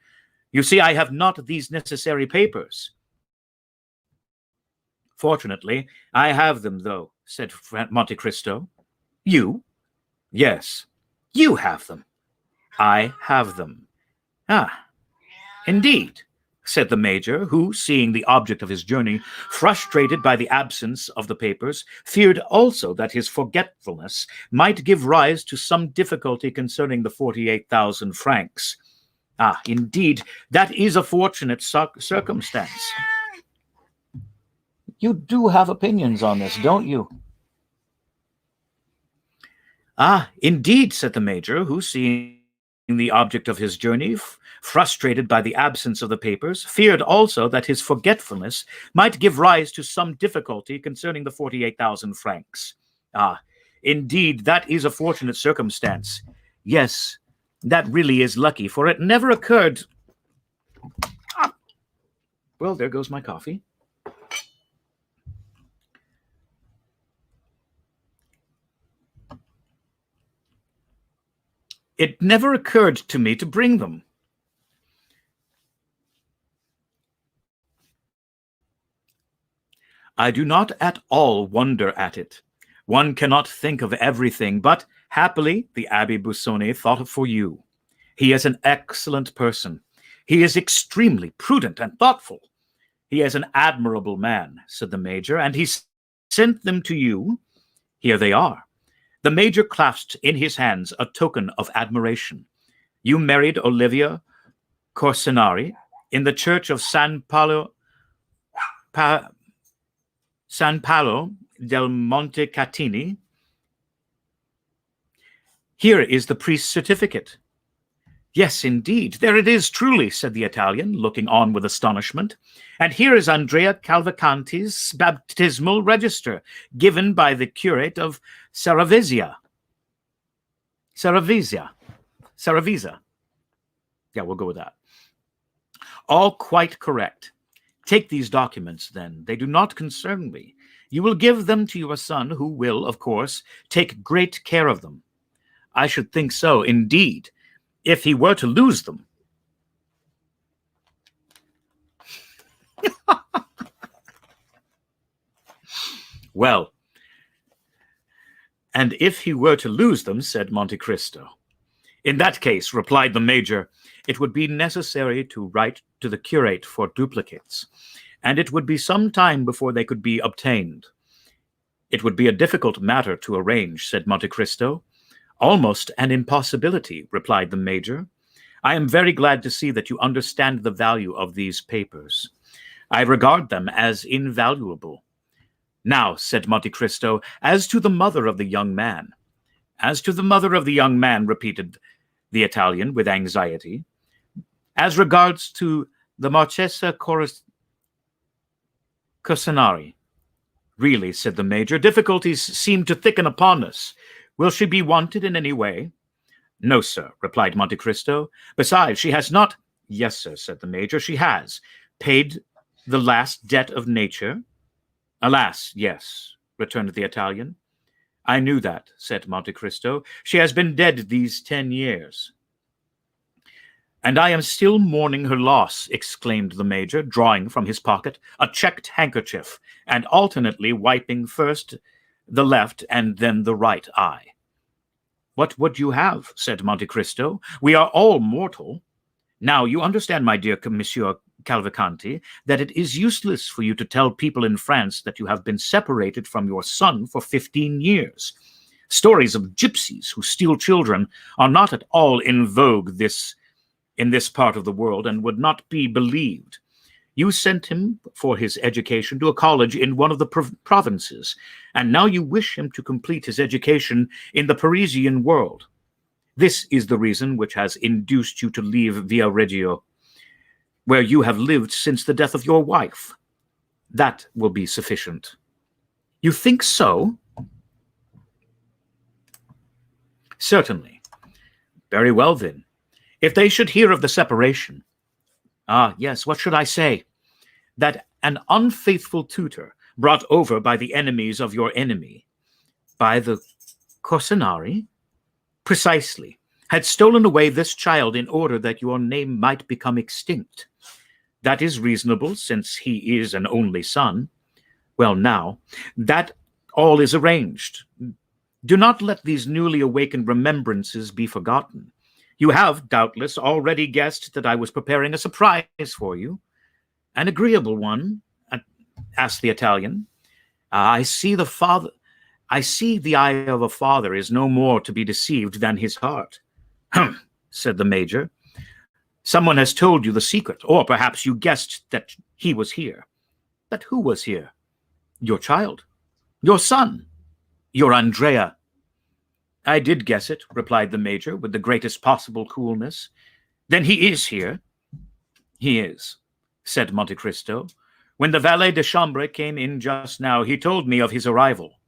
You see, I have not these necessary papers. Fortunately, I have them, though, said Monte Cristo. You? Yes, you have them. I have them. Ah, indeed, said the Major, who, seeing the object of his journey, frustrated by the absence of the papers, feared also that his forgetfulness might give rise to some difficulty concerning the 48,000 francs. Ah, indeed, that is a fortunate circumstance. You do have opinions on this, don't you? Ah, indeed, said the Major, who, seeing the object of his journey, frustrated by the absence of the papers, feared also that his forgetfulness might give rise to some difficulty concerning the 48,000 francs. Ah, indeed, that is a fortunate circumstance. Yes, that really is lucky, for it never occurred. Ah. Well, there goes my coffee. It never occurred to me to bring them. I do not at all wonder at it. One cannot think of everything, but happily the Abbé Busoni thought for you. He is an excellent person. He is extremely prudent and thoughtful. He is an admirable man, said the Major, and he sent them to you. Here they are. The Major clasped in his hands a token of admiration. You married Olivia Corsinari in the church of San Paolo del Monte Catini. Here is the priest's certificate. Yes, indeed, there it is truly, said the Italian, looking on with astonishment. And here is Andrea Cavalcanti's baptismal register, given by the curate of Saravisa. Yeah, we'll go with that. All quite correct. Take these documents, then. They do not concern me. You will give them to your son, who will, of course, take great care of them. I should think so, indeed, if he were to lose them. Well, and if he were to lose them, said Monte Cristo. In that case, replied the Major, it would be necessary to write to the curate for duplicates, and it would be some time before they could be obtained. It would be a difficult matter to arrange, said Monte Cristo. Almost an impossibility, replied the Major. I am very glad to see that you understand the value of these papers. I regard them as invaluable. Now, said Monte Cristo, as to the mother of the young man. As to the mother of the young man, repeated the Italian with anxiety. As regards to the Marchesa Corsinari. Really, said the Major, difficulties seem to thicken upon us. Will she be wanted in any way? No, sir, replied Monte Cristo. Besides, she has not— Yes, sir, said the Major, she has paid the last debt of nature. Alas, yes, returned the Italian. I knew that, said Monte Cristo. She has been dead these 10 years. And I am still mourning her loss, exclaimed the Major, drawing from his pocket a checked handkerchief and alternately wiping first the left and then the right eye. What would you have? Said Monte Cristo. We are all mortal. Now, you understand, my dear Monsieur Cavalcanti, that it is useless for you to tell people in France that you have been separated from your son for 15 years. Stories of gypsies who steal children are not at all in vogue in this part of the world and would not be believed. You sent him for his education to a college in one of the provinces, and now you wish him to complete his education in the Parisian world. This is the reason which has induced you to leave Viareggio, where you have lived since the death of your wife. That will be sufficient. You think so? Certainly. Very well, then. If they should hear of the separation, yes, what should I say? That an unfaithful tutor, brought over by the enemies of your enemy, by the Corsinari, precisely, had stolen away this child in order that your name might become extinct. That is reasonable, since he is an only son. Well, now, that all is arranged. Do not let these newly awakened remembrances be forgotten. You have, doubtless, already guessed that I was preparing a surprise for you. An agreeable one, asked the Italian. I see the eye of a father is no more to be deceived than his heart. Humph, said the Major. Someone has told you the secret, or perhaps you guessed that he was here. But who was here? Your child, your son, your Andrea. I did guess it, replied the Major with the greatest possible coolness. Then he is here? He is, said Monte Cristo. When the valet de chambre came in just now, he told me of his arrival.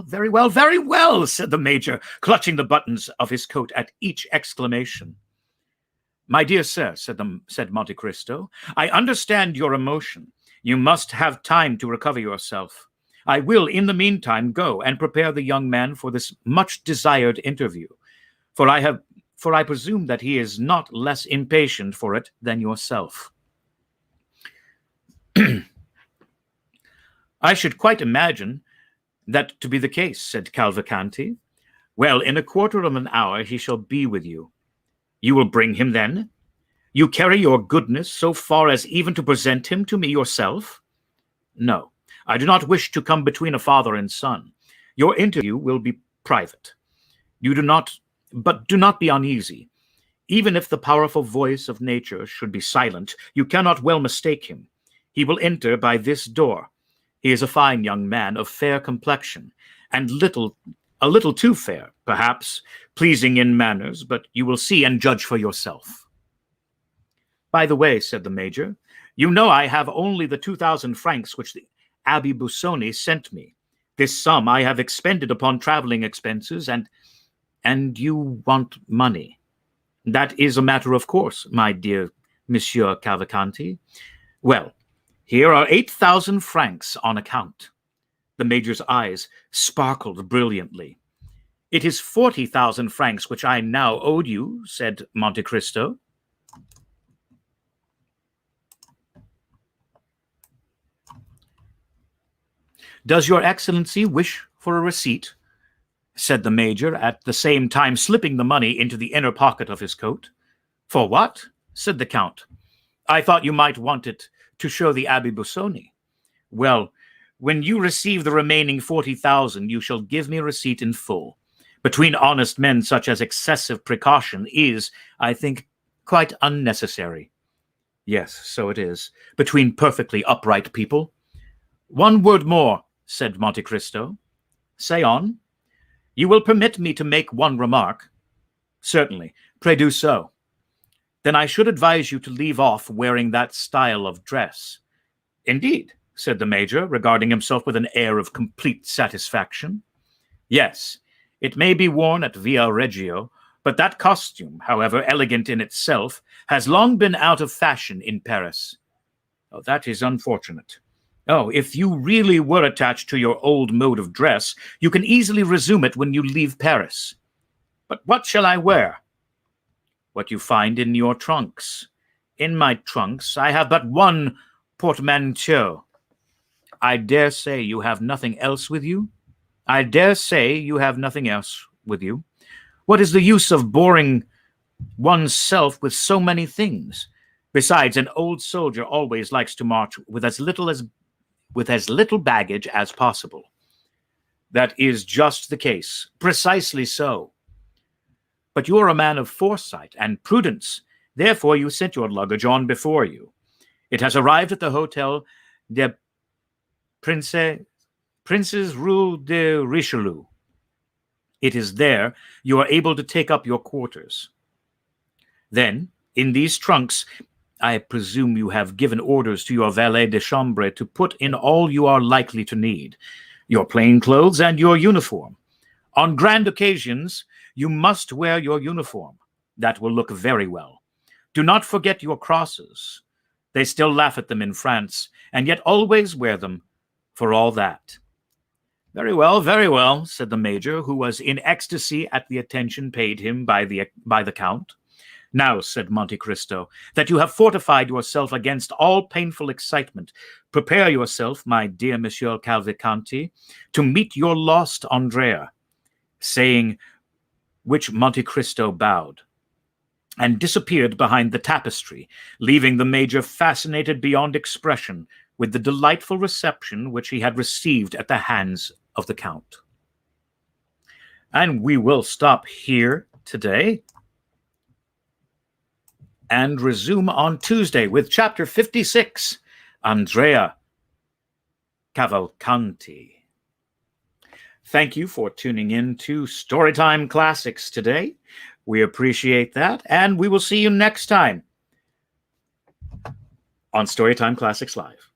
Very well, said the Major, clutching the buttons of his coat at each exclamation. My dear sir, said Monte Cristo, I understand your emotion. You must have time to recover yourself. I will, in the meantime, go and prepare the young man for this much-desired interview, for I presume that he is not less impatient for it than yourself. I should quite imagine that to be the case, said Cavalcanti. Well, in a quarter of an hour he shall be with you. You will bring him then? You carry your goodness so far as even to present him to me yourself? No, I do not wish to come between a father and son. Your interview will be private. But do not be uneasy. Even if the powerful voice of nature should be silent, you cannot well mistake him. He will enter by this door. He is a fine young man of fair complexion, and a little too fair, perhaps, pleasing in manners, but you will see and judge for yourself. By the way, said the Major, you know I have only the 2,000 francs which the Abbé Busoni sent me. This sum I have expended upon traveling expenses, and you want money. That is a matter of course, my dear Monsieur Cavalcanti. Well, here are 8,000 francs on account. The Major's eyes sparkled brilliantly. It is 40,000 francs which I now owed you, said Monte Cristo. Does your Excellency wish for a receipt? Said the Major, at the same time slipping the money into the inner pocket of his coat. For what? Said the Count. I thought you might want it to show the Abbé Busoni. Well, when you receive the remaining 40,000, you shall give me a receipt in full. Between honest men, such as excessive precaution is, I think, quite unnecessary. Yes, so it is, between perfectly upright people. One word more, said Monte Cristo. Say on. You will permit me to make one remark? Certainly. Pray do so. Then I should advise you to leave off wearing that style of dress. Indeed, said the Major, regarding himself with an air of complete satisfaction. Yes, it may be worn at Viareggio, but that costume, however elegant in itself, has long been out of fashion in Paris. Oh, that is unfortunate. Oh, if you really were attached to your old mode of dress, you can easily resume it when you leave Paris. But what shall I wear? What you find in your trunks. In my trunks I have but one portmanteau. I dare say you have nothing else with you? I dare say you have nothing else with you. What is the use of boring oneself with so many things? Besides, an old soldier always likes to march with as little baggage as possible. That is just the case, precisely so. But you are a man of foresight and prudence. Therefore, you sent your luggage on before you. It has arrived at the Hotel des Princes Rue de Richelieu. It is there you are able to take up your quarters. Then, in these trunks, I presume you have given orders to your valet de chambre to put in all you are likely to need, your plain clothes and your uniform. On grand occasions, you must wear your uniform. That will look very well. Do not forget your crosses. They still laugh at them in France, and yet always wear them for all that. Very well, said the major, who was in ecstasy at the attention paid him by the count. Now, said Monte Cristo, that you have fortified yourself against all painful excitement, prepare yourself, my dear Monsieur Cavalcanti, to meet your lost Andrea, saying which Monte Cristo bowed, and disappeared behind the tapestry, leaving the major fascinated beyond expression with the delightful reception which he had received at the hands of the Count. And we will stop here today and resume on Tuesday with Chapter 56, Andrea Cavalcanti. Thank you for tuning in to Storytime Classics today. We appreciate that, and we will see you next time on Storytime Classics Live.